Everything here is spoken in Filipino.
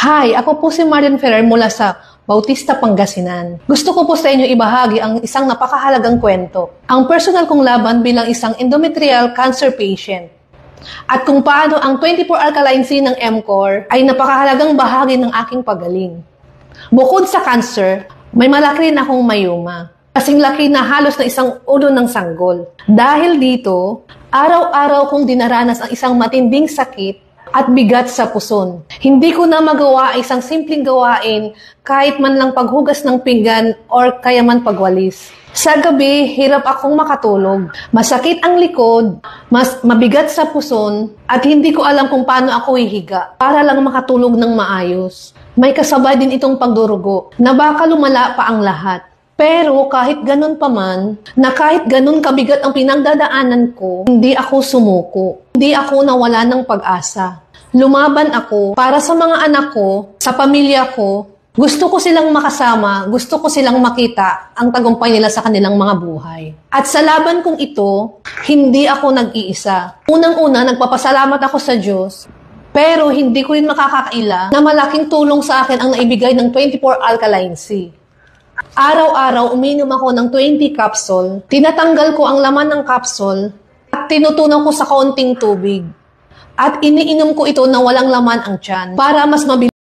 Hi, ako po si Marian Ferrer mula sa Bautista, Pangasinan. Gusto ko po sa inyo ibahagi ang isang napakahalagang kwento. Ang personal kong laban bilang isang endometrial cancer patient. At kung paano ang 24 alkaline C ng mCore ay napakahalagang bahagi ng aking pagaling. Bukod sa cancer, may malaki rin akong myoma. Kasing laki na halos na isang ulo ng sanggol. Dahil dito, araw-araw kong dinaranas ang isang matinding sakit at bigat sa puson. Hindi ko na magawa isang simpleng gawain kahit man lang paghugas ng pinggan or kaya man pagwalis. Sa gabi, hirap akong makatulog. Masakit ang likod, mas mabigat sa puson, at hindi ko alam kung paano ako hihiga para lang makatulog ng maayos. May kasabay din itong pagdurugo na baka lumala pa ang lahat. Pero kahit ganun pa man, na kahit ganun kabigat ang pinagdadaanan ko, hindi ako sumuko. Hindi ako nawala ng pag-asa. Lumaban ako para sa mga anak ko, sa pamilya ko. Gusto ko silang makasama, gusto ko silang makita ang tagumpay nila sa kanilang mga buhay. At sa laban kong ito, hindi ako nag-iisa. Unang-una, nagpapasalamat ako sa Diyos, pero hindi ko rin makakakaila na malaking tulong sa akin ang naibigay ng 24 alkaline C. Araw-araw, uminom ako ng 20 capsule, tinatanggal ko ang laman ng capsule, at tinutunaw ko sa kaunting tubig. At iniinom ko ito na walang laman ang tiyan para mas mabilis